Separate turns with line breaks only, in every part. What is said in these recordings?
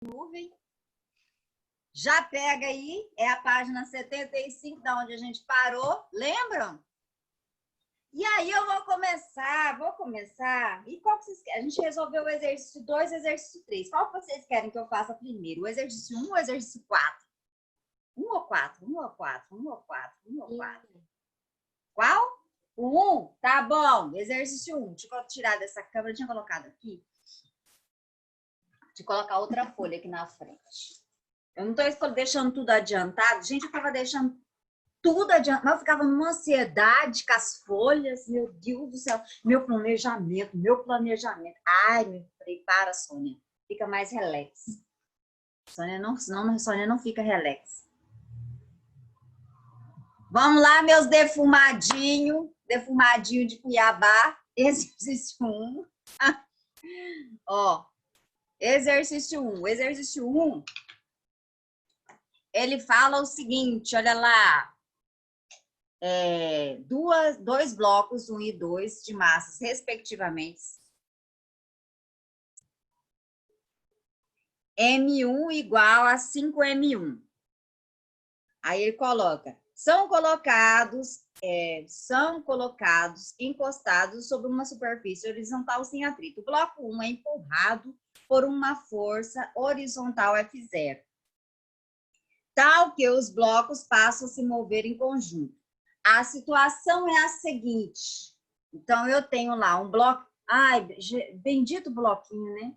nuvem. Já pega aí, é a página 75, da onde a gente parou, lembram? E aí eu vou começar. E qual que vocês querem? A gente resolveu o exercício 2 e o exercício 3. Qual que vocês querem que eu faça primeiro? O exercício 1 ou o exercício 4? 1 ou 4? 1 ou 4? 1 ou 4? 1 ou 4? Qual? O 1? Tá bom. Exercício 1. Deixa eu tirar dessa câmera. Eu tinha colocado aqui. Deixa eu colocar outra folha aqui na frente. Eu não estou deixando tudo adiantado. Gente, eu estava deixando tudo adiantado. Mas eu ficava numa ansiedade com as folhas. Meu Deus do céu. Meu planejamento. Ai, me prepara, Sônia. Fica mais relax. Senão a Sônia não fica relax. Vamos lá, meus defumadinhos. Defumadinho de Cuiabá. Exercício 1. Ó, exercício 1. Exercício 1, ele fala o seguinte, olha lá. Dois blocos, 1 e 2, de massas, respectivamente. M1 igual a 5M1. Aí ele coloca, são colocados encostados sobre uma superfície horizontal sem atrito. O bloco 1 é empurrado por uma força horizontal F0, tal que os blocos passam a se mover em conjunto. A situação é a seguinte. Então, eu tenho lá um bloco. Ai, bendito bloquinho, né?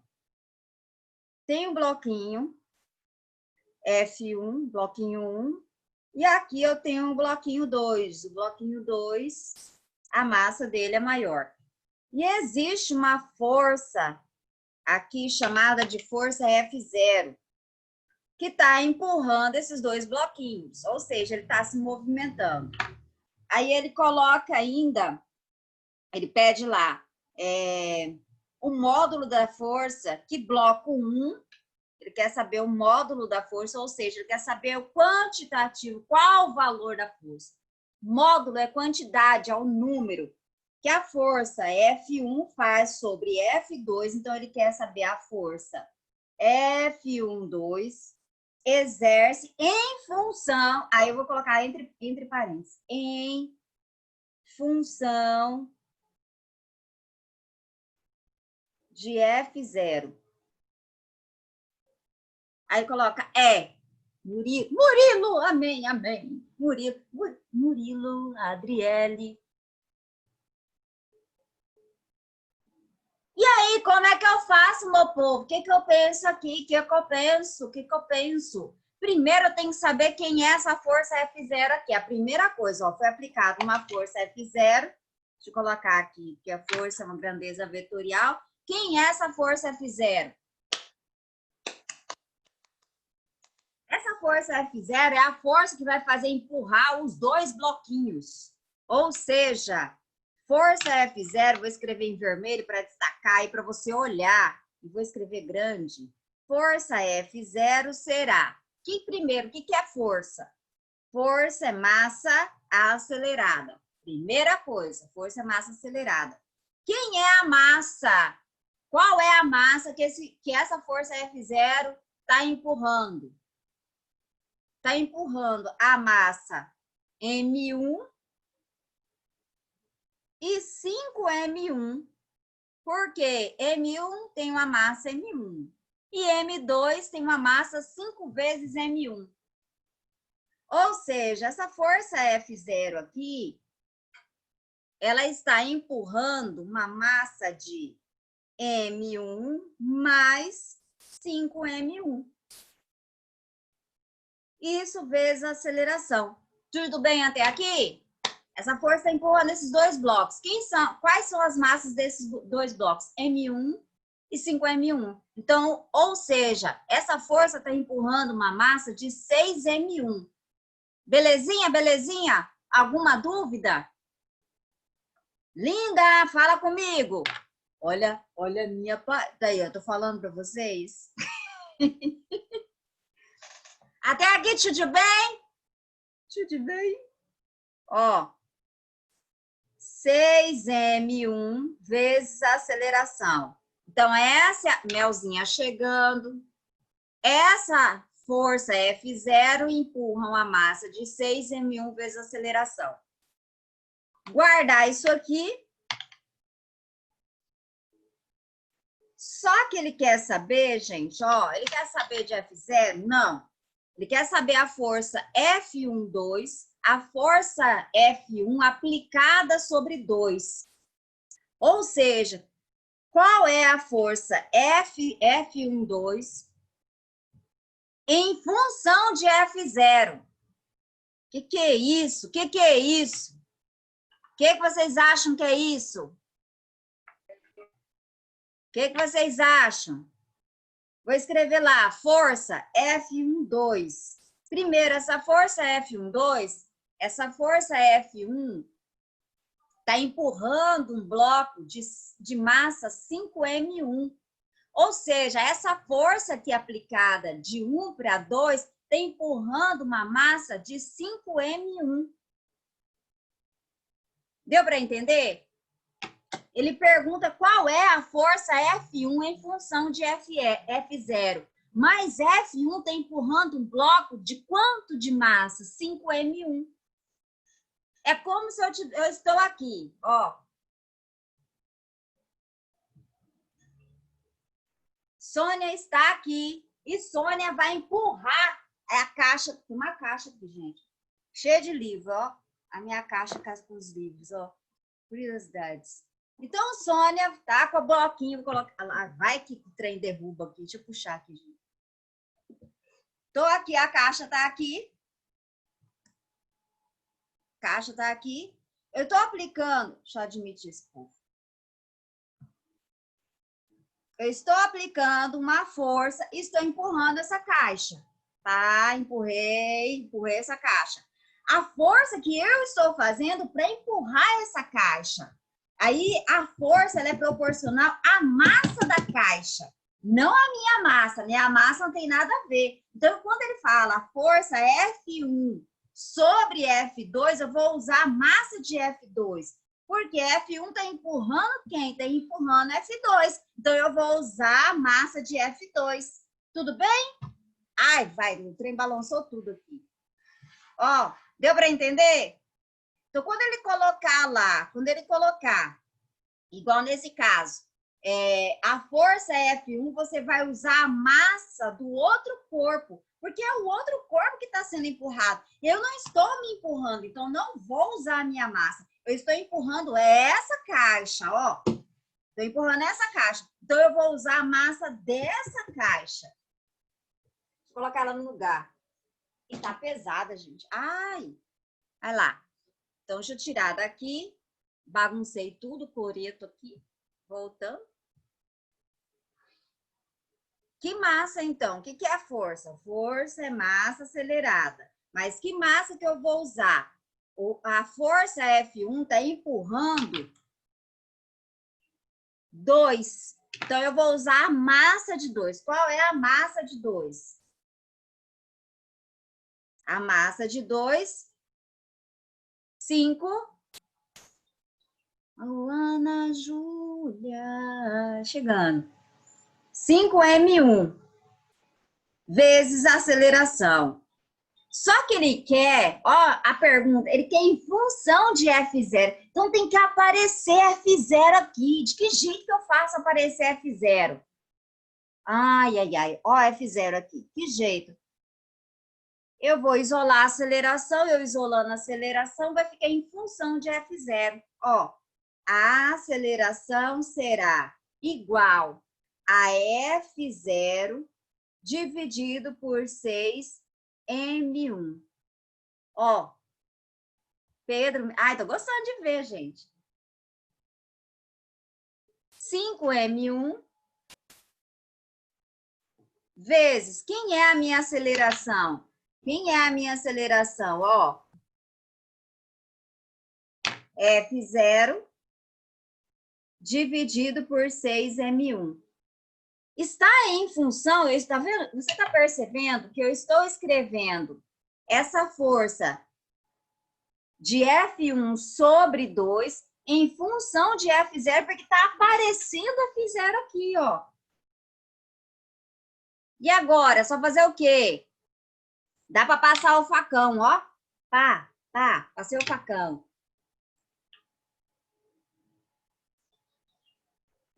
Tem um bloquinho F1, bloquinho 1. E aqui eu tenho um bloquinho 2. O bloquinho 2, a massa dele é maior. E existe uma força aqui chamada de força F0, que está empurrando esses dois bloquinhos. Ou seja, ele está se movimentando. Aí ele coloca ainda, ele pede lá, o módulo da força, que bloco 1, ele quer saber o módulo da força, ou seja, ele quer saber o quantitativo, qual o valor da força. Módulo é quantidade, é o número que a força F1 faz sobre F2, então ele quer saber a força F12 exerce em função, aí eu vou colocar entre parênteses, em função de F0. Aí coloca Murilo, amém. Murilo, Adriele. E aí, como é que eu faço, meu povo? O que eu penso aqui? O que eu penso? Primeiro, eu tenho que saber quem é essa força F0 aqui. A primeira coisa, ó, foi aplicada uma força F0. Deixa eu colocar aqui, que a força é uma grandeza vetorial. Quem é essa força F0? Essa força F0 é a força que vai fazer empurrar os dois bloquinhos. Ou seja, força F0, vou escrever em vermelho para destacar e para você olhar. E vou escrever grande. Força F0 será... Primeiro, o que é força? Força é massa acelerada. Primeira coisa, força é massa acelerada. Quem é a massa? Qual é a massa que essa força F0 está empurrando? Está empurrando a massa M1 e 5M1. Porque M1 tem uma massa M1 e M2 tem uma massa 5 vezes M1. Ou seja, essa força F0 aqui, ela está empurrando uma massa de M1 mais 5M1. Isso vezes a aceleração. Tudo bem até aqui? Essa força está empurrando esses dois blocos. Quais são as massas desses dois blocos? M1 e 5M1. Então, ou seja, essa força está empurrando uma massa de 6M1. Belezinha, belezinha? Alguma dúvida? Linda, fala comigo. Olha a minha... Daí, eu tô falando para vocês. Até aqui, tudo bem? Tudo bem? Ó, 6M1 vezes a aceleração. Então, essa é a Melzinha chegando. Essa força F0 empurra uma massa de 6m1 vezes a aceleração. Guardar isso aqui. Só que ele quer saber, gente, ó, ele quer saber de F0? Não. Ele quer saber a força F12, a força F1 aplicada sobre 2. Ou seja, qual é a força F12 em função de F0? O que é isso? O que é isso? O que vocês acham que é isso? O que vocês acham? Vou escrever lá, força F12. Primeiro, essa força F12, essa força F1 está empurrando um bloco de massa 5m1. Ou seja, essa força aqui aplicada de 1 para 2 está empurrando uma massa de 5m1. Deu para entender? Ele pergunta qual é a força F1 em função de F0. Mas F1 está empurrando um bloco de quanto de massa? 5m1. É como se eu estou aqui, ó. Sônia está aqui e Sônia vai empurrar a caixa. Tem uma caixa aqui, gente, cheia de livros, ó. A minha caixa com os livros, ó. Curiosidades. Então, Sônia tá com o bloquinho, vou colocar lá. Vai que o trem derruba aqui. Deixa eu puxar aqui, gente. Tô aqui, a caixa tá aqui. A caixa tá aqui. Eu tô aplicando. Deixa eu admitir esse povo. Eu estou aplicando uma força e estou empurrando essa caixa. Tá? Empurrei essa caixa. A força que eu estou fazendo para empurrar essa caixa. Aí, a força ela é proporcional à massa da caixa, não à minha massa, né? A massa não tem nada a ver. Então, quando ele fala a força F1 sobre F2, eu vou usar a massa de F2, porque F1 está empurrando quem? Está empurrando F2. Então, eu vou usar a massa de F2. Tudo bem? Ai, vai, o trem balançou tudo aqui. Ó, deu para entender? Então, quando ele colocar, igual nesse caso, a força F1, você vai usar a massa do outro corpo, porque é o outro corpo que está sendo empurrado. Eu não estou me empurrando, então não vou usar a minha massa. Eu estou empurrando essa caixa, ó. Estou empurrando essa caixa. Então, eu vou usar a massa dessa caixa. Vou colocar ela no lugar. E tá pesada, gente. Ai, vai lá. Então, deixa eu tirar daqui. Baguncei tudo, coreto aqui. Voltando. Que massa, então? O que é a força? Força é massa acelerada. Mas que massa que eu vou usar? A força F1 está empurrando 2. Então, eu vou usar a massa de 2. Qual é a massa de 2? A massa de 2... 5. Ana Júlia. Chegando. 5m1 vezes a aceleração. Só que ele quer, ó, a pergunta, ele quer em função de F0. Então tem que aparecer F0 aqui. De que jeito que eu faço aparecer F0? Ai, ai, ai. Ó, F0 aqui. Que jeito? Eu vou isolar a aceleração, eu isolando a aceleração, vai ficar em função de F0. Ó, a aceleração será igual a F0 dividido por 6m1. Ó, Pedro... Ai, tô gostando de ver, gente. 5m1 vezes... Quem é a minha aceleração? Quem é a minha aceleração? Ó, F0 dividido por 6m1. Está em função, está vendo? Você está percebendo que eu estou escrevendo essa força de F1 sobre 2 em função de F0, porque está aparecendo F0 aqui, ó. E agora, é só fazer o quê? Dá para passar o facão, ó. Passei o facão.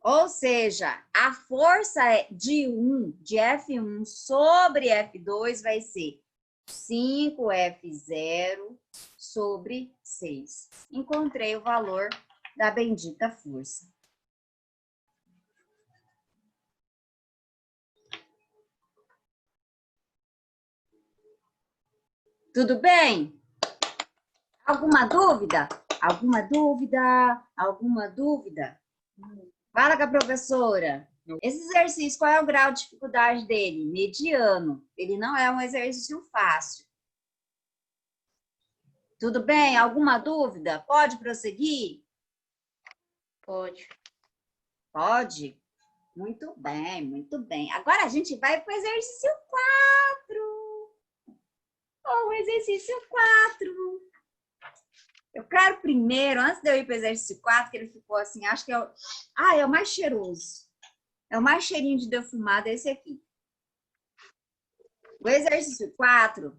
Ou seja, a força de F1 sobre F2 vai ser 5F0 sobre 6. Encontrei o valor da bendita força. Tudo bem? Alguma dúvida? Alguma dúvida? Alguma dúvida? Fala com a professora. Esse exercício, qual é o grau de dificuldade dele? Mediano. Ele não é um exercício fácil. Tudo bem? Alguma dúvida? Pode prosseguir?
Pode.
Pode? Muito bem, muito bem. Agora a gente vai para o exercício 4. O exercício 4. Eu quero primeiro, antes de eu ir para o exercício 4, que ele ficou assim, acho que é o mais cheiroso. É o mais cheirinho de defumado, é esse aqui. O exercício 4,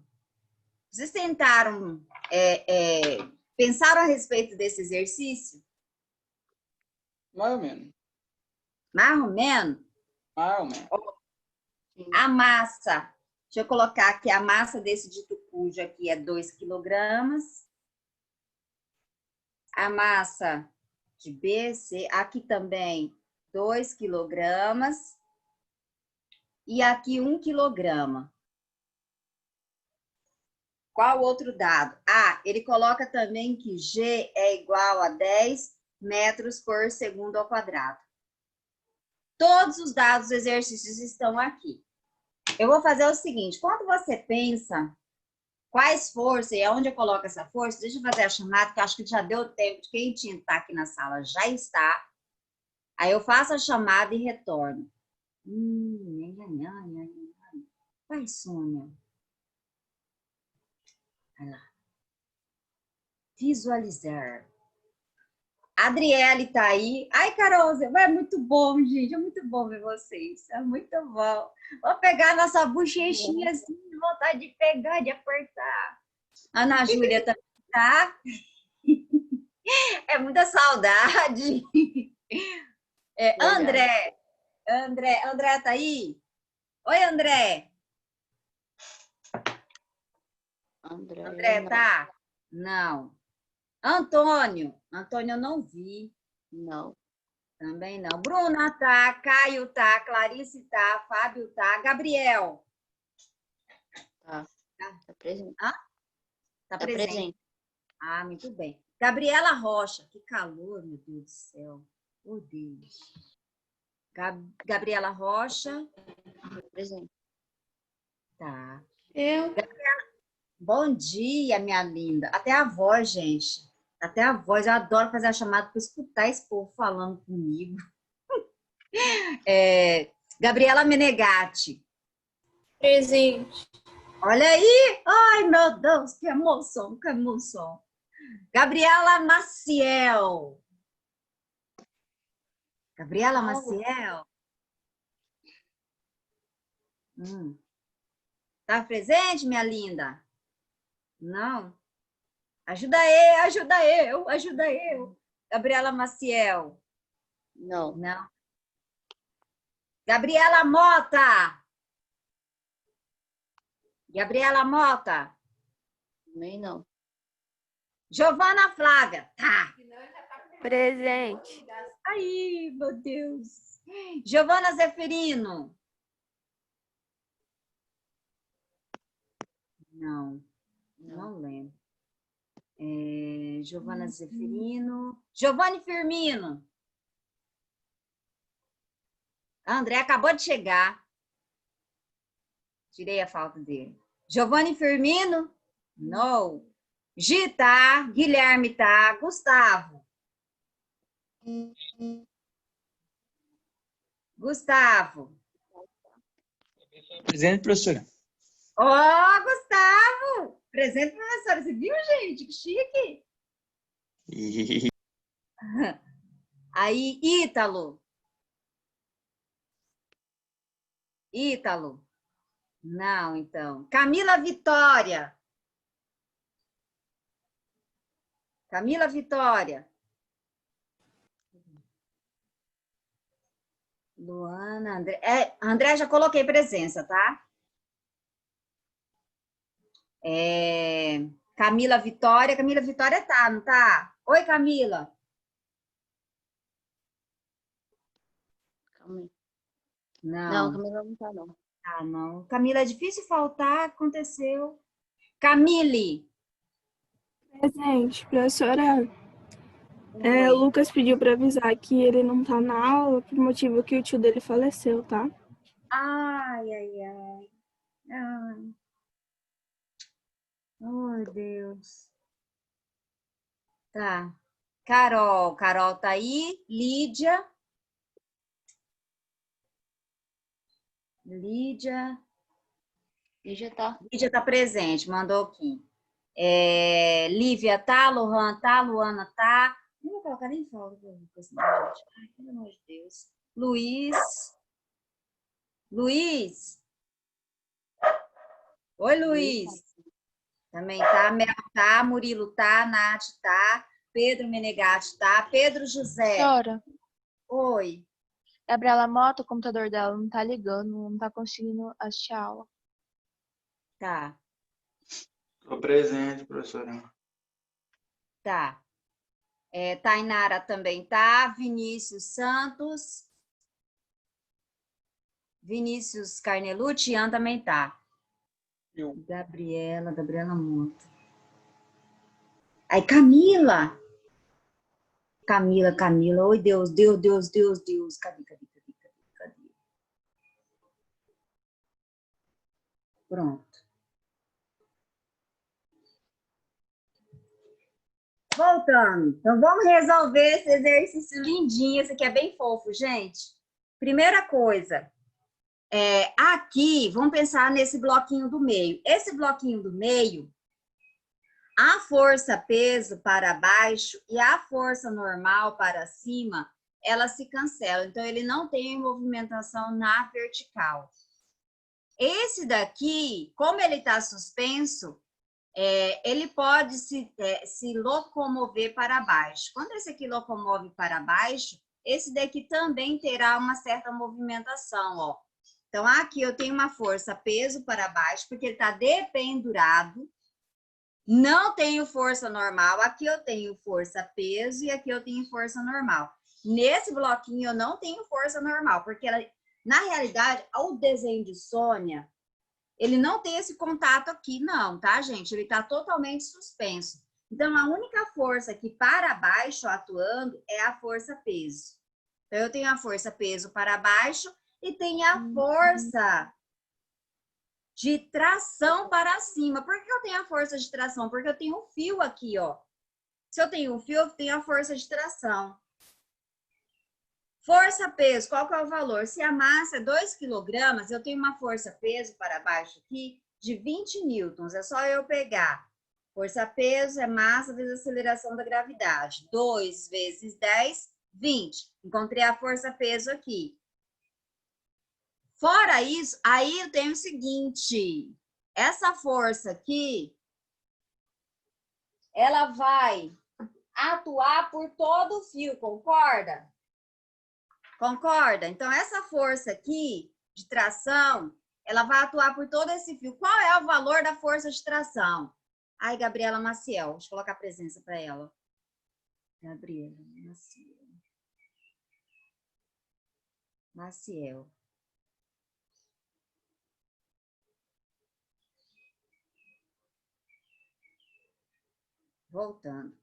vocês tentaram, pensaram a respeito desse exercício?
Mais ou menos.
Mais ou menos?
Mais ou menos.
A massa, deixa eu colocar aqui, a massa desse dito cujo aqui é 2 quilogramas. A massa de BC, aqui também 2 quilogramas. E aqui 1 quilograma. Qual outro dado? Ele coloca também que G é igual a 10 metros por segundo ao quadrado. Todos os dados dos exercícios estão aqui. Eu vou fazer o seguinte, quando você pensa quais forças e aonde eu coloco essa força, deixa eu fazer a chamada, que eu acho que já deu tempo de quem tinha que estar aqui na sala já está. Aí eu faço a chamada e retorno. Vai, Sônia. Vai lá. Visualizar. A Adriele tá aí. Ai, Carol, é muito bom, gente. É muito bom ver vocês. É muito bom. Vou pegar nossa bochechinha assim, vontade de pegar, de apertar. Ana Júlia também tá. É muita saudade. André tá aí? Oi, André. André
não.
tá? Não. Antônio eu não vi.
Não.
Também não. Bruna tá, Caio tá, Clarice tá, Fábio tá, Gabriel.
Tá. Tá presente.
Tá presente. Ah, muito bem. Gabriela Rocha. Que calor, meu Deus do céu. Oh, Deus. Gabriela Rocha.
Presente.
Tá.
Eu.
Bom dia, minha linda. Até a voz, gente. Até a voz. Eu adoro fazer a chamada para escutar esse povo falando comigo. Gabriela Menegatti.
Presente.
Olha aí. Ai, meu Deus, que emoção, que emoção. Gabriela Maciel. Gabriela Maciel. Tá presente, minha linda? Não? Ajuda eu. Gabriela Maciel.
Não.
Não. Gabriela Mota. Gabriela Mota.
Também não.
Giovana Flávia. Tá.
Presente.
Ai, meu Deus. Giovana Zeferino. Não. Não lembro. Giovana Zeferino. Giovanni Firmino. André acabou de chegar. Tirei a falta dele. Giovanni Firmino? Não. Gi tá. Guilherme tá. Gustavo. Gustavo.
Presente, professora.
Ó, Gustavo! Presente, professora. Você viu, gente? Que chique. Aí, Ítalo. Ítalo. Não, então. Camila Vitória. Camila Vitória. Luana, André. André, já coloquei presença, tá? Camila Vitória. Camila Vitória tá, não tá? Oi, Camila.
Calma aí.
Não.
Não, Camila não tá, não.
Ah, não. Camila, é difícil faltar, aconteceu. Camille.
Presente, professora.
Oi.
O Lucas pediu para avisar que ele não tá na aula por motivo que o tio dele faleceu, tá?
Ai, ai, ai. Ai. Oh, Deus. Tá. Carol. Carol tá aí. Lídia. Lídia.
Lígia tá.
Lídia tá presente, mandou aqui. Lívia tá, Lohan tá, Luana tá. Não vou colocar nem folga pro Lucas, não, gente. Ai, pelo amor de Deus. Luiz. Luiz. Oi, Luiz. Também tá. Mel tá, Murilo tá, Nath tá, Pedro Menegatti tá, Pedro José.
Professora,
Oi.
Gabriela Mota, o computador dela não tá ligando, não tá conseguindo assistir a aula.
Tá,
Tô presente, professora.
tá. Tainara também tá, Vinícius Santos. Vinícius Carnelucci, Ian também tá.
Eu.
Gabriela Mota. Aí, Camila. Camila. Oi, Deus. Cadê? Pronto. Voltando. Então, vamos resolver esse exercício lindinho. Esse aqui é bem fofo, gente. Primeira coisa. Aqui, vamos pensar nesse bloquinho do meio. Esse bloquinho do meio, a força peso para baixo e a força normal para cima, elas se cancelam. Então, ele não tem movimentação na vertical. Esse daqui, como ele está suspenso, ele pode se locomover para baixo. Quando esse aqui locomove para baixo, esse daqui também terá uma certa movimentação, ó. Então, aqui eu tenho uma força peso para baixo, porque ele está dependurado. Não tenho força normal. Aqui eu tenho força peso e aqui eu tenho força normal. Nesse bloquinho eu não tenho força normal, porque na realidade, o desenho de Sônia, ele não tem esse contato aqui, não, tá, gente? Ele está totalmente suspenso. Então, a única força que para baixo atuando é a força peso. Então, eu tenho a força peso para baixo e tem a força de tração para cima. Por que eu tenho a força de tração? Porque eu tenho um fio aqui, ó. Se eu tenho um fio, eu tenho a força de tração. Força-peso, qual que é o valor? Se a massa é 2 kg, eu tenho uma força-peso para baixo aqui de 20 newtons. É só eu pegar. Força-peso é massa vezes aceleração da gravidade. 2 vezes 10, 20. Encontrei a força-peso aqui. Fora isso, aí eu tenho o seguinte, essa força aqui, ela vai atuar por todo o fio, concorda? Concorda? Então, essa força aqui de tração, ela vai atuar por todo esse fio. Qual é o valor da força de tração? Ai, Gabriela Maciel, deixa eu colocar a presença para ela. Gabriela Maciel. Voltando.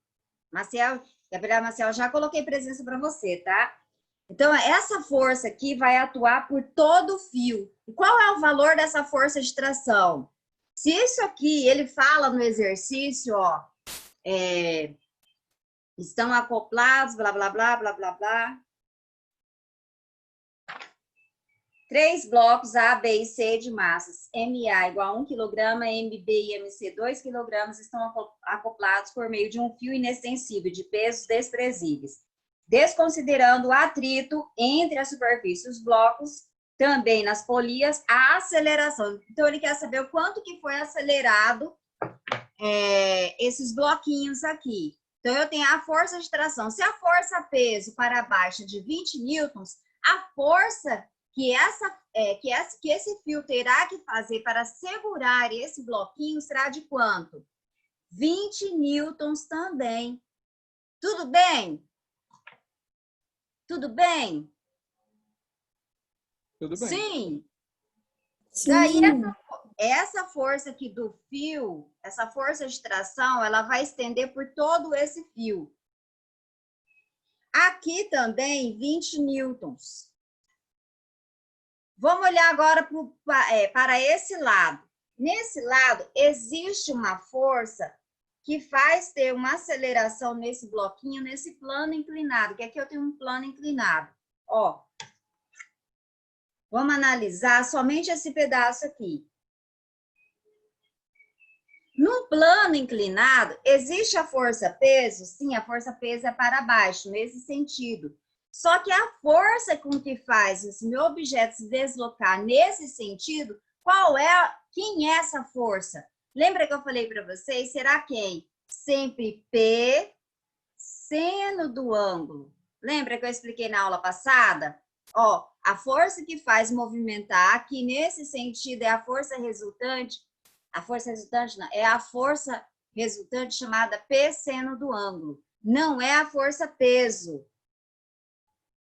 Gabriela Maciel, já coloquei presença para você, tá? Então, essa força aqui vai atuar por todo o fio. E qual é o valor dessa força de tração? Se isso aqui, ele fala no exercício, ó, estão acoplados, blá, blá, blá, blá, blá, blá. 3 blocos A, B e C de massas MA igual a 1 kg, MB e MC 2 kg estão acoplados por meio de um fio inextensível de pesos desprezíveis. Desconsiderando o atrito entre a superfície e os blocos, também nas polias a aceleração. Então, ele quer saber o quanto que foi acelerado esses bloquinhos aqui. Então, eu tenho a força de tração. Se a força peso para baixo é de 20 newtons, a força que esse fio terá que fazer para segurar esse bloquinho será de quanto? 20 newtons também. Tudo bem? Tudo bem?
Tudo bem.
Sim.
Sim.
Daí, essa força aqui do fio, essa força de tração, ela vai estender por todo esse fio. Aqui também, 20 newtons. Vamos olhar agora para esse lado. Nesse lado, existe uma força que faz ter uma aceleração nesse bloquinho, nesse plano inclinado, que aqui eu tenho um plano inclinado. Ó, vamos analisar somente esse pedaço aqui. No plano inclinado, existe a força-peso? Sim, a força-peso é para baixo, nesse sentido. Só que a força com que faz esse meu objeto se deslocar nesse sentido, quem é essa força? Lembra que eu falei para vocês? Será quem? Sempre P seno do ângulo. Lembra que eu expliquei na aula passada? Ó, a força que faz movimentar aqui nesse sentido é a força resultante. A força resultante não, é a força resultante chamada P seno do ângulo. Não é a força peso.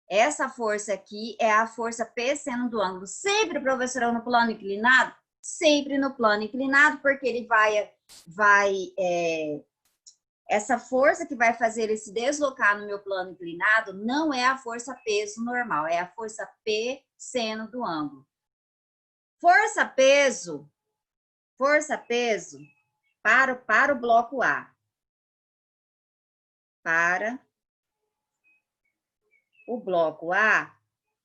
Essa força aqui é a força P seno do ângulo. Sempre, professora, no plano inclinado? Sempre no plano inclinado, porque ele essa força que vai fazer ele se deslocar no meu plano inclinado não é a força peso normal, é a força P seno do ângulo. Força peso para o bloco A. Para o bloco A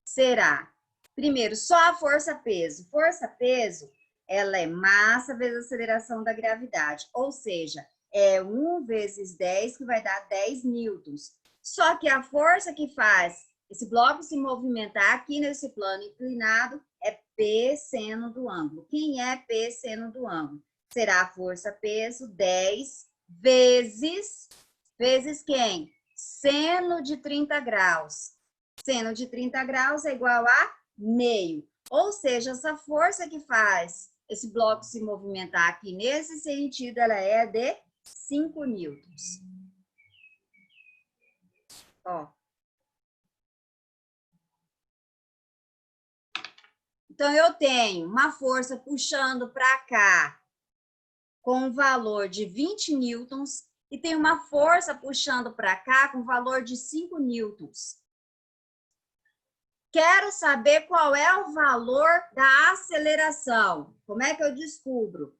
será, primeiro, só a força-peso. Força-peso, ela é massa vezes aceleração da gravidade, ou seja, é 1 vezes 10, que vai dar 10 newtons. Só que a força que faz esse bloco se movimentar aqui nesse plano inclinado é P seno do ângulo. Quem é P seno do ângulo? Será a força-peso 10 vezes quem? Seno de 30 graus. Seno de 30 graus é igual a meio. Ou seja, essa força que faz esse bloco se movimentar aqui nesse sentido, ela é de 5 newtons. Ó. Então, eu tenho uma força puxando para cá com um valor de 20 newtons e tem uma força puxando para cá com valor de 5 newtons. Quero saber qual é o valor da aceleração. Como é que eu descubro?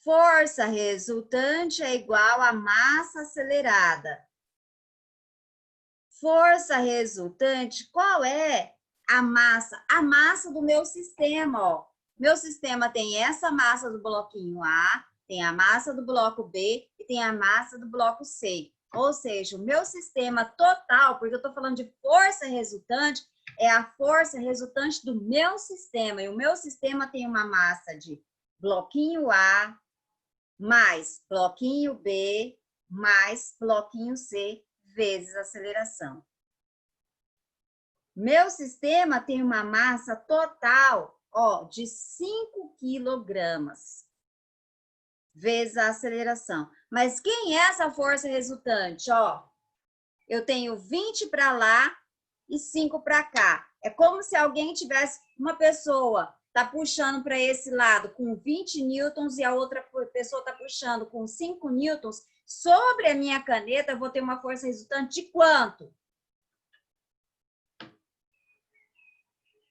Força resultante é igual a massa acelerada. Força resultante, qual é a massa? A massa do meu sistema, ó. Meu sistema tem essa massa do bloquinho A, tem a massa do bloco B e tem a massa do bloco C. Ou seja, o meu sistema total, porque eu estou falando de força resultante, é a força resultante do meu sistema. E o meu sistema tem uma massa de bloquinho A, mais bloquinho B, mais bloquinho C, vezes aceleração. Meu sistema tem uma massa total, ó, de 5 quilogramas, vezes a aceleração. Mas quem é essa força resultante? Ó, eu tenho 20 para lá e 5 para cá. É como se alguém tivesse, uma pessoa está puxando para esse lado com 20 newtons e a outra pessoa está puxando com 5 newtons. Sobre a minha caneta, eu vou ter uma força resultante de quanto?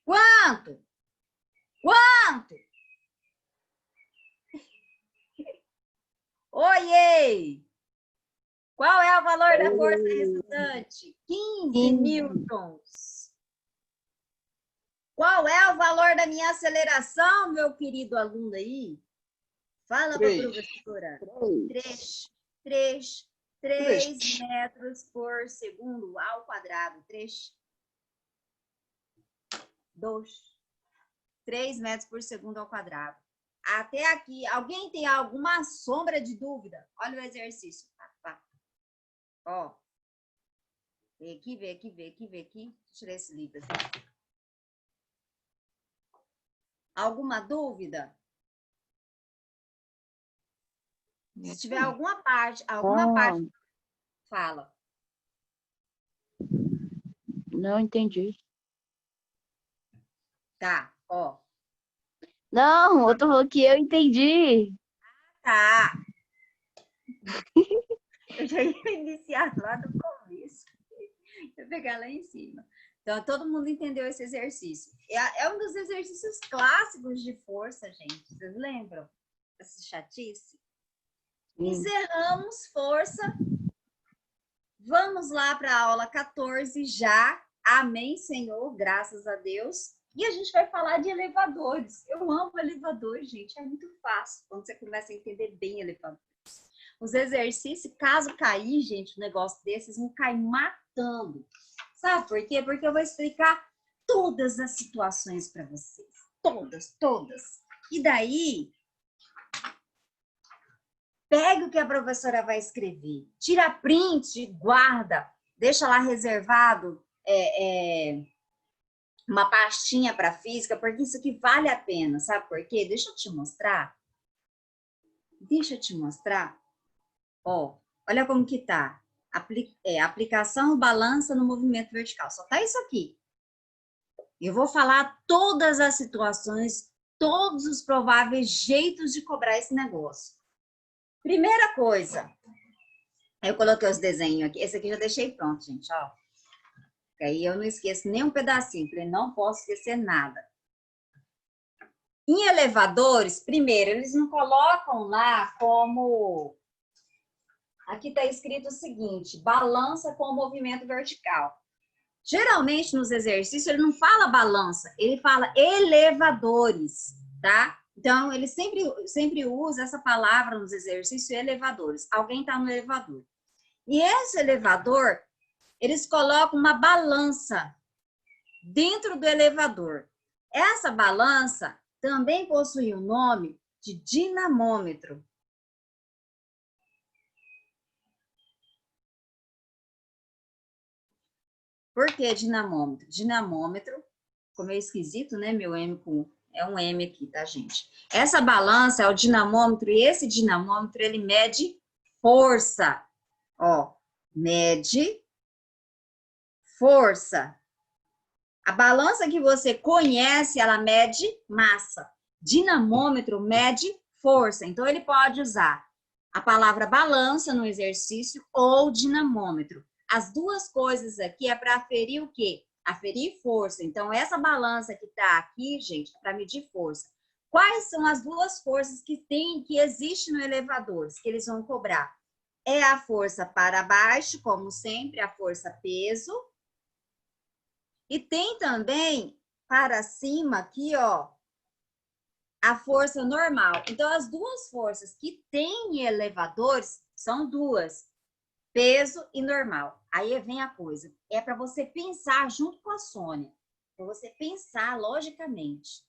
Quanto? Quanto? Oiê! Qual é o valor da força resultante? 15 newtons. Qual é o valor da minha aceleração, meu querido aluno aí? Fala para a professora. 3 metros por segundo ao quadrado. 3. 2. 3 metros por segundo ao quadrado. Até aqui, alguém tem alguma sombra de dúvida? Olha o exercício. Ó. Vem aqui, vem aqui, vem aqui, vem aqui. Deixa eu tirar esse livro aqui. Alguma dúvida? Se tiver alguma parte, fala.
Não entendi.
Tá, ó.
Não, eu tô falando que eu entendi.
Tá. Eu já ia iniciar lá do começo. Eu vou pegar lá em cima. Então, todo mundo entendeu esse exercício. É um dos exercícios clássicos de força, gente. Vocês lembram? Essa chatice?
Sim.
Encerramos força. Vamos lá para a aula 14 já. Amém, Senhor, graças a Deus. E a gente vai falar de elevadores. Eu amo elevadores, gente. É muito fácil quando você começa a entender bem elevadores. Os exercícios, caso cair, gente, um negócio desses, vão cair matando. Sabe por quê? Porque eu vou explicar todas as situações para vocês. Todas, todas. E daí, pega o que a professora vai escrever. Tira print, guarda. Deixa lá reservado uma pastinha para física, porque isso aqui vale a pena. Sabe por quê? Deixa eu te mostrar. Deixa eu te mostrar. Ó, olha como que tá. Aplicação, balança no movimento vertical. Só tá isso aqui. Eu vou falar todas as situações, todos os prováveis jeitos de cobrar esse negócio. Primeira coisa. Eu coloquei os desenhos aqui. Esse aqui eu já deixei pronto, gente, ó. Aí eu não esqueço nem um pedacinho. Falei, não posso esquecer nada. Em elevadores, primeiro, eles não colocam lá como... Aqui está escrito o seguinte, balança com movimento vertical. Geralmente, nos exercícios, ele não fala balança, ele fala elevadores, tá? Então, ele sempre usa essa palavra nos exercícios, elevadores. Alguém está no elevador. E esse elevador, eles colocam uma balança dentro do elevador. Essa balança também possui o nome de dinamômetro. Por que dinamômetro? Dinamômetro, como é esquisito, né? Meu M é um M aqui, tá, gente? Essa balança é o dinamômetro e esse dinamômetro, ele mede força. Ó, mede força. A balança que você conhece, ela mede massa. Dinamômetro mede força. Então, ele pode usar a palavra balança no exercício ou dinamômetro. As duas coisas aqui é para aferir o quê? Aferir força. Então, essa balança que está aqui, gente, é para medir força. Quais são as duas forças que existe no elevador, que eles vão cobrar? É a força para baixo, como sempre, a força peso. E tem também para cima aqui, ó, a força normal. Então, as duas forças que tem em elevadores são duas. Peso e normal. Aí vem a coisa. É para você pensar junto com a Sônia. Para você pensar logicamente.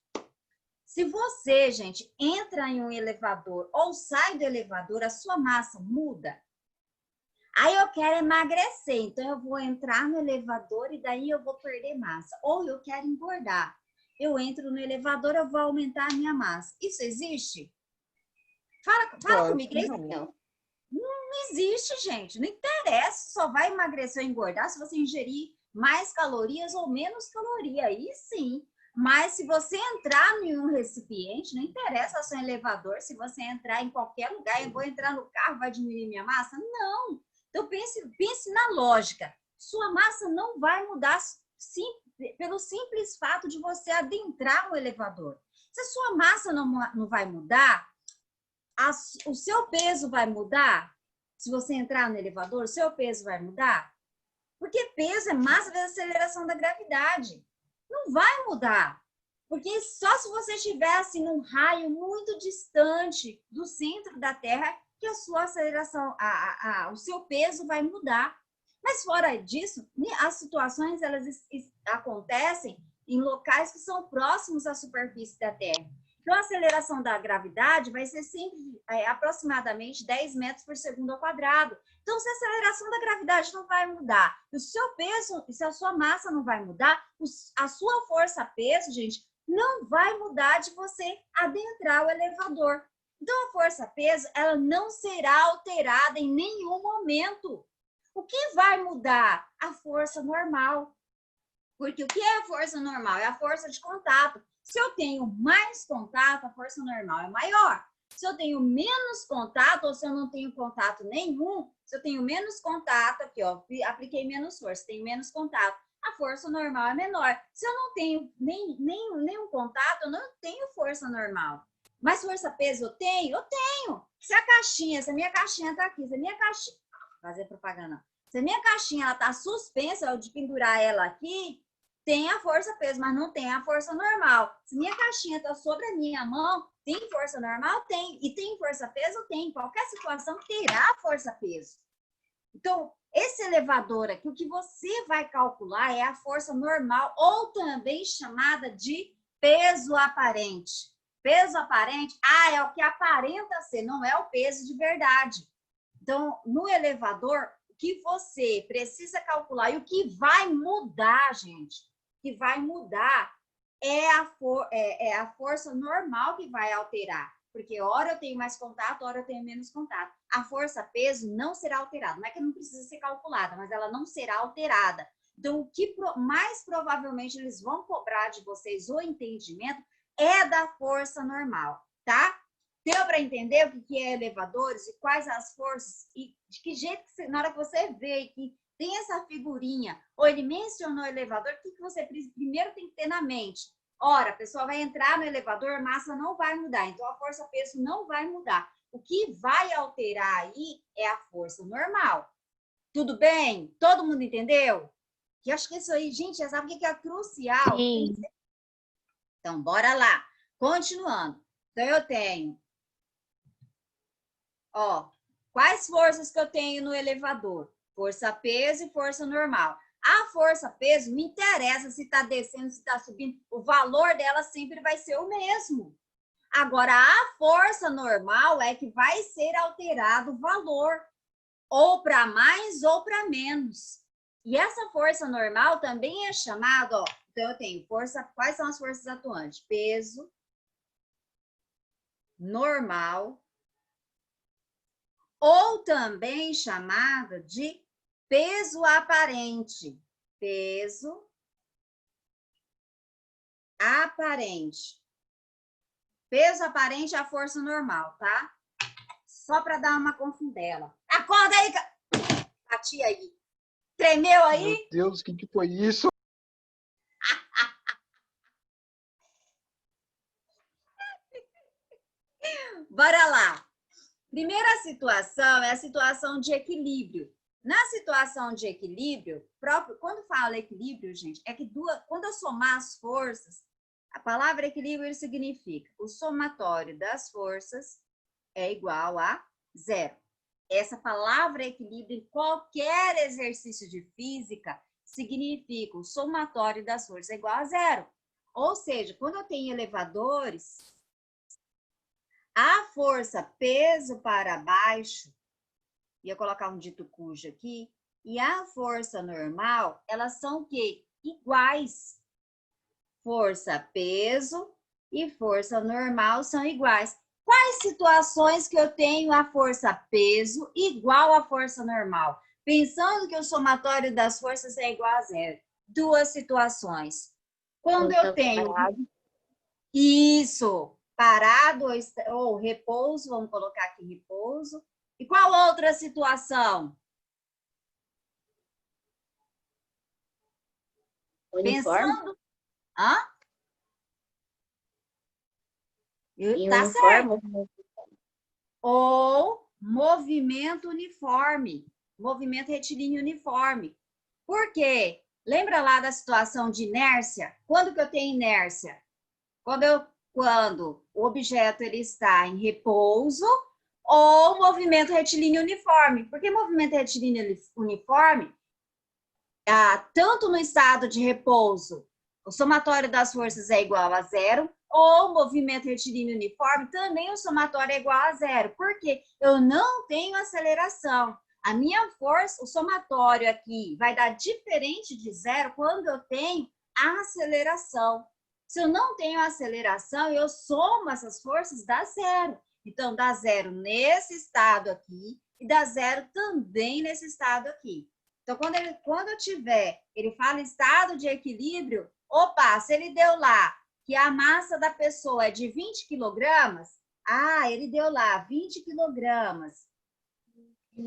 Se você, gente, entra em um elevador ou sai do elevador, a sua massa muda. Aí eu quero emagrecer, então eu vou entrar no elevador e daí eu vou perder massa. Ou eu quero engordar. Eu entro no elevador, eu vou aumentar a minha massa. Isso existe? Fala comigo. Não existe, gente. Não interessa. Só vai emagrecer ou engordar se você ingerir mais calorias ou menos caloria. Aí sim. Mas se você entrar em um recipiente, não interessa só em elevador. Se você entrar em qualquer lugar, eu vou entrar no carro, vai diminuir minha massa? Não. Então pense na lógica. Sua massa não vai mudar pelo simples fato de você adentrar um elevador. Se a sua massa não vai mudar, o seu peso vai mudar? Se você entrar no elevador, o seu peso vai mudar? Porque peso é massa vezes aceleração da gravidade. Não vai mudar. Porque só se você estiver assim, num raio muito distante do centro da Terra que a sua aceleração, o seu peso vai mudar. Mas fora disso, as situações elas acontecem em locais que são próximos à superfície da Terra. Então, a aceleração da gravidade vai ser sempre aproximadamente 10 metros por segundo ao quadrado. Então, se a aceleração da gravidade não vai mudar, o seu peso, se a sua massa não vai mudar, a sua força-peso, gente, não vai mudar de você adentrar o elevador. Então, a força-peso, ela não será alterada em nenhum momento. O que vai mudar? A força normal. Porque o que é a força normal? É a força de contato. Se eu tenho mais contato, a força normal é maior. Se eu tenho menos contato, ou se eu não tenho contato nenhum, se eu tenho menos contato, aqui, ó, apliquei menos força, tenho menos contato, a força normal é menor. Se eu não tenho nenhum contato, eu não tenho força normal. Mas força-peso eu tenho? Eu tenho. Se a minha caixinha tá aqui, se a minha caixinha... Fazer propaganda. Se a minha caixinha ela tá suspensa, eu de pendurar ela aqui, tem a força-peso, mas não tem a força normal. Se minha caixinha está sobre a minha mão, tem força normal? Tem. E tem força-peso? Tem. Qualquer situação terá força-peso. Então, esse elevador aqui, o que você vai calcular é a força normal, ou também chamada de peso aparente. Peso aparente, é o que aparenta ser, não é o peso de verdade. Então, no elevador, o que você precisa calcular e o que vai mudar, gente, que vai mudar é a força normal que vai alterar. Porque hora eu tenho mais contato, hora eu tenho menos contato. A força-peso não será alterada. Não é que não precisa ser calculada, mas ela não será alterada. Então, o que mais provavelmente eles vão cobrar de vocês o entendimento é da força normal, tá? Deu para entender o que é elevadores e quais as forças e de que jeito que você, na hora que você vê que tem essa figurinha, ou ele mencionou o elevador, o que você primeiro tem que ter na mente? Ora, a pessoa vai entrar no elevador, a massa não vai mudar, então a força-peso não vai mudar. O que vai alterar aí é a força normal. Tudo bem? Todo mundo entendeu? Que eu acho que isso aí, gente, já sabe o que é crucial?
Sim.
Então, bora lá. Continuando. Então, eu tenho, quais forças que eu tenho no elevador? Força-peso e força normal. A força-peso me interessa se está descendo, se está subindo. O valor dela sempre vai ser o mesmo. Agora, a força normal é que vai ser alterado o valor. Ou para mais ou para menos. E essa força normal também é chamada, então eu tenho força, quais são as forças atuantes? Peso, normal, ou também chamada de peso aparente. Peso aparente. Peso aparente é a força normal, tá? Só para dar uma confundela. Acorda aí, a tia aí. Tremeu aí?
Meu Deus, o que foi isso?
Bora lá. Primeira situação é a situação de equilíbrio. Na situação de equilíbrio, quando fala equilíbrio, gente, é que quando eu somar as forças, a palavra equilíbrio significa o somatório das forças é igual a zero. Essa palavra equilíbrio, em qualquer exercício de física, significa o somatório das forças é igual a zero. Ou seja, quando eu tenho elevadores, a força peso para baixo, ia colocar um dito cujo aqui, e a força normal, elas são o quê? Iguais. Força peso e força normal são iguais. Quais situações que eu tenho a força peso igual à força normal? Pensando que o somatório das forças é igual a zero. Duas situações. Quando eu tenho... Isso, parado ou repouso, vamos colocar aqui repouso. E qual outra situação?
Uniforme?
Pensando... Hã? Tá
Uniforme?
certo. Ou movimento uniforme, movimento retilíneo uniforme. Por quê? Lembra lá da situação de inércia? Quando que eu tenho inércia? Quando o objeto ele está em repouso ou movimento retilíneo uniforme. Porque movimento retilíneo uniforme, tanto no estado de repouso o somatório das forças é igual a 0, ou movimento retilíneo uniforme, também o somatório é igual a 0. Por quê? Eu não tenho aceleração. A minha força, o somatório aqui vai dar diferente de 0 quando eu tenho a aceleração. Se eu não tenho aceleração, eu somo essas forças, dá 0. Então, dá 0 nesse estado aqui e dá 0 também nesse estado aqui. Então, quando eu tiver, ele fala estado de equilíbrio, opa, se ele deu lá que a massa da pessoa é de 20 quilogramas, ele deu lá 20 quilogramas.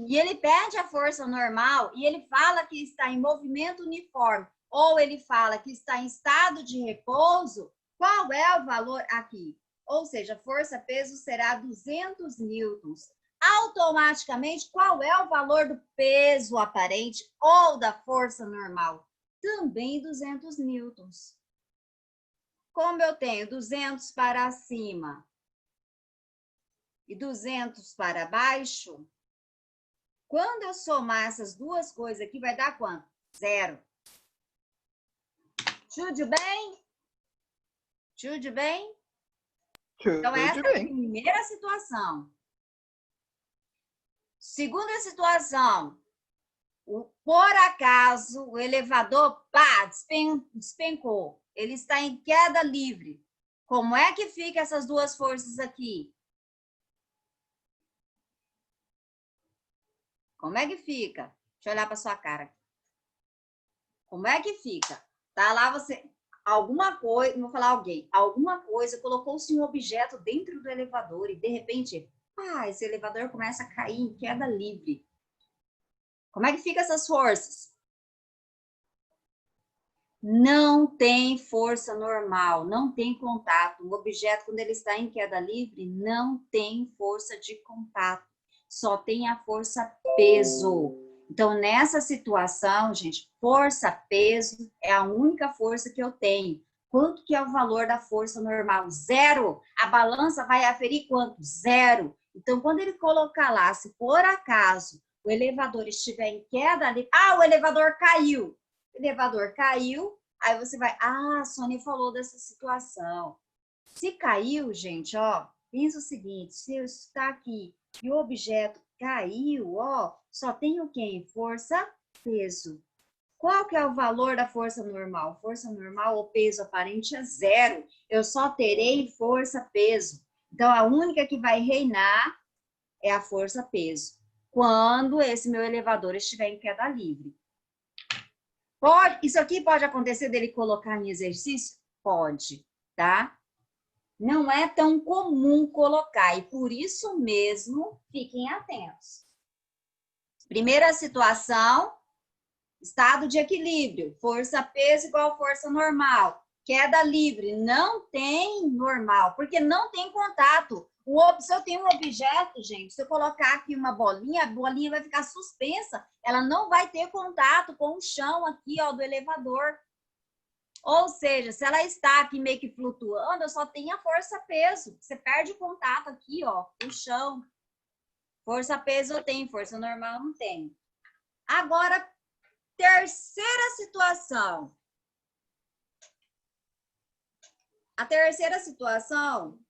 E ele pede a força normal e ele fala que está em movimento uniforme, ou ele fala que está em estado de repouso, qual é o valor aqui? Ou seja, força-peso será 200 newtons. Automaticamente, qual é o valor do peso aparente ou da força normal? Também 200 newtons. Como eu tenho 200 para cima e 200 para baixo, quando eu somar essas duas coisas aqui, vai dar quanto? 0. Tudo bem? Tudo bem? Então, essa é a primeira situação. Segunda situação. Por acaso, o elevador, despencou. Ele está em queda livre. Como é que fica essas duas forças aqui? Como é que fica? Deixa eu olhar para sua cara. Como é que fica? Tá lá você... Alguma coisa, não vou falar alguém, alguma coisa colocou-se um objeto dentro do elevador e, de repente, esse elevador começa a cair em queda livre. Como é que fica essas forças? Não tem força normal, não tem contato. O objeto, quando ele está em queda livre, não tem força de contato. Só tem a força peso. Então, nessa situação, gente, força-peso é a única força que eu tenho. Quanto que é o valor da força normal? 0. A balança vai aferir quanto? 0. Então, quando ele colocar lá, se por acaso o elevador estiver em queda ali, o elevador caiu. O elevador caiu, aí você vai, a Sônia falou dessa situação. Se caiu, gente, pensa o seguinte, se eu estou aqui e o objeto caiu, só tem o quê? Força, peso. Qual que é o valor da força normal? Força normal ou peso aparente é 0. Eu só terei força, peso. Então, a única que vai reinar é a força, peso. Quando esse meu elevador estiver em queda livre. Isso aqui pode acontecer dele colocar em exercício? Pode, tá? Não é tão comum colocar, e por isso mesmo, fiquem atentos. Primeira situação, estado de equilíbrio, força peso igual força normal. Queda livre, não tem normal, porque não tem contato. Se eu tenho um objeto, gente, se eu colocar aqui uma bolinha, a bolinha vai ficar suspensa, ela não vai ter contato com o chão aqui, do elevador. Ou seja, se ela está aqui meio que flutuando, eu só tenho a força-peso. Você perde o contato aqui, com o chão. Força-peso eu tenho, força normal não tenho. Agora, terceira situação. A terceira situação,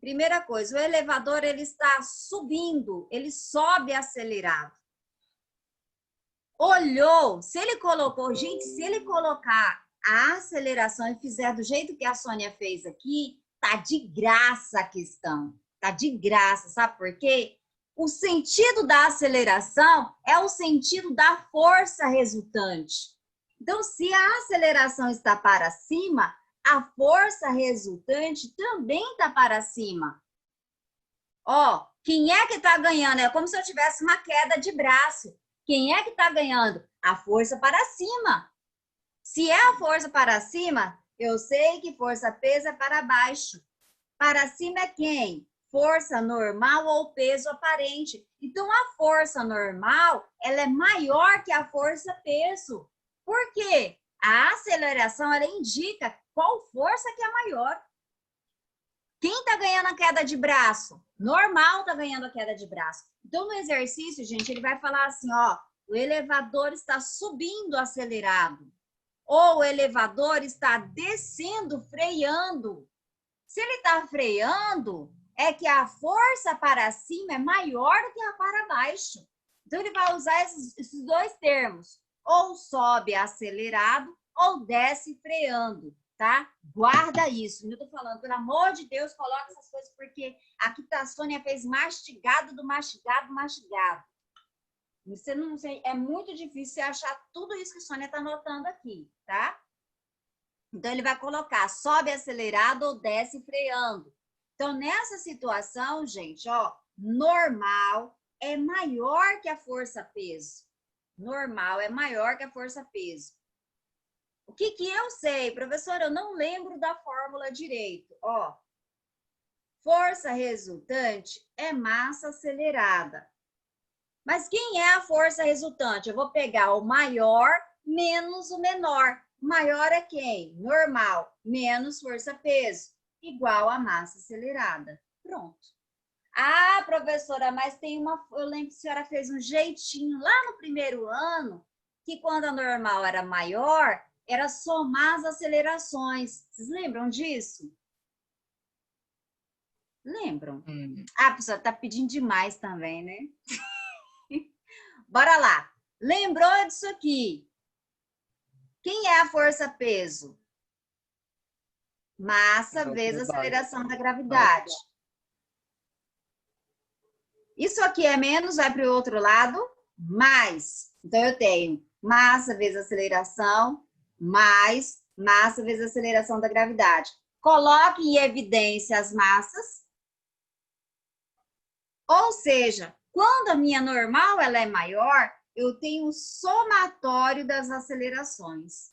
primeira coisa, o elevador ele está subindo, ele sobe acelerado. Olhou, se ele colocou, gente, se ele colocar a aceleração e fizer do jeito que a Sônia fez aqui, tá de graça a questão. Tá de graça, sabe por quê? O sentido da aceleração é o sentido da força resultante. Então, se a aceleração está para cima, a força resultante também está para cima. Quem é que está ganhando? É como se eu tivesse uma queda de braço. Quem é que está ganhando? A força para cima. Se é a força para cima, eu sei que força-peso é para baixo. Para cima é quem? Força normal ou peso aparente. Então, a força normal, ela é maior que a força-peso. Por quê? A aceleração, ela indica qual força que é maior. Quem está ganhando a queda de braço? Normal está ganhando a queda de braço. Então, no exercício, gente, ele vai falar assim, o elevador está subindo acelerado. ou o elevador está descendo, freando. Se ele está freando, é que a força para cima é maior do que a para baixo. Então, ele vai usar esses dois termos. Ou sobe acelerado, ou desce freando, tá? Guarda isso. Eu estou falando, pelo amor de Deus, coloca essas coisas, porque aqui tá, a Sônia fez mastigado do mastigado, mastigado. Você não sei, é muito difícil você achar tudo isso que a Sônia está anotando aqui, tá? Então, ele vai colocar sobe acelerado ou desce freando. Então, nessa situação, gente, ó, normal é maior que a força-peso. Normal é maior que a força-peso. O que que eu sei? Professora, eu não lembro da fórmula direito. Ó, força resultante é massa acelerada. Mas quem é a força resultante? Eu vou pegar o maior menos o menor. O maior é quem? Normal, menos força-peso, igual a massa acelerada. Pronto. Ah, professora, mas tem uma... Eu lembro que a senhora fez um jeitinho lá no primeiro ano, que quando a normal era maior, era somar as acelerações. Vocês lembram disso? Lembram? Ah, a pessoa tá pedindo demais também, né? Bora lá. Lembrou disso aqui? Quem é a força-peso? Massa vezes aceleração da gravidade. Isso aqui é menos, vai para o outro lado, mais. Então, eu tenho massa vezes aceleração, mais massa vezes aceleração da gravidade. Coloque em evidência as massas. Ou seja, quando a minha normal ela é maior, eu tenho o somatório das acelerações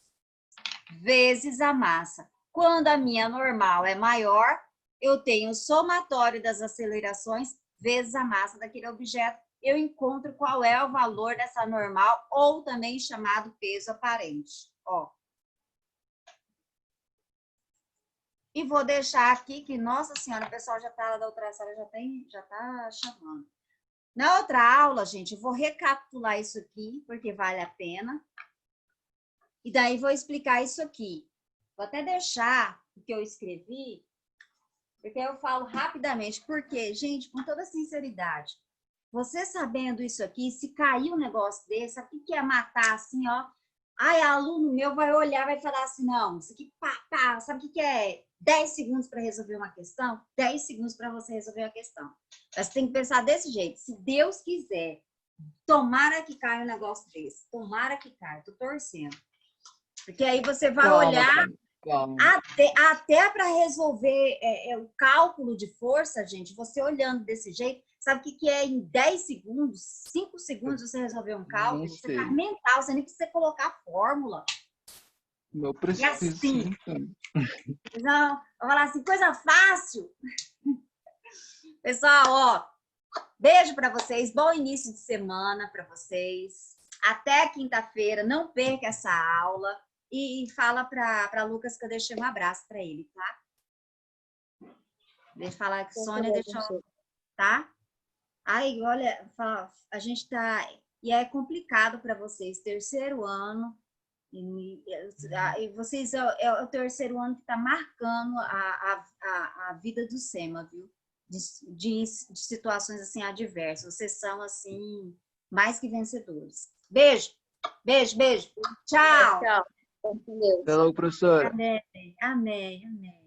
vezes a massa. Quando a minha normal é maior, eu tenho o somatório das acelerações vezes a massa daquele objeto. Eu encontro qual é o valor dessa normal, ou também chamado peso aparente. Ó. E vou deixar aqui que, nossa senhora, o pessoal já está da outra sala, já está chamando. Na outra aula, gente, eu vou recapitular isso aqui, porque vale a pena. E daí vou explicar isso aqui. Vou até deixar o que eu escrevi, porque eu falo rapidamente. Porque, gente, com toda sinceridade, você sabendo isso aqui, se cair um negócio desse, sabe o que é matar assim, ó? Ai, aluno meu vai olhar, vai falar assim, não, isso aqui, pá, sabe o que é 10 segundos para resolver uma questão? 10 segundos para você resolver a questão. Mas você tem que pensar desse jeito. Se Deus quiser, tomara que caia um negócio desse. Tomara que caia, tô torcendo. Porque aí você vai olhar até para resolver o cálculo de força, gente, você olhando desse jeito, sabe o que é em 10 segundos, 5 segundos você resolver um cálculo? Você tá mental, você nem precisa colocar a fórmula.
Não precisa.
Assim, não, vou falar assim, coisa fácil. Pessoal, ó, beijo para vocês, bom início de semana para vocês. Até quinta-feira, não perca essa aula. E fala para Lucas que eu deixei um abraço para ele, tá? Deixa eu falar que Sônia deixou, tá? Aí, olha, a gente tá... E é complicado para vocês, terceiro ano, e vocês é o terceiro ano que está marcando a vida do SEMA, viu? De situações assim adversas. Vocês são, assim, mais que vencedores. Beijo, beijo, beijo. Tchau.
Tchau.
Até logo, professora.
Amém, amém, amém.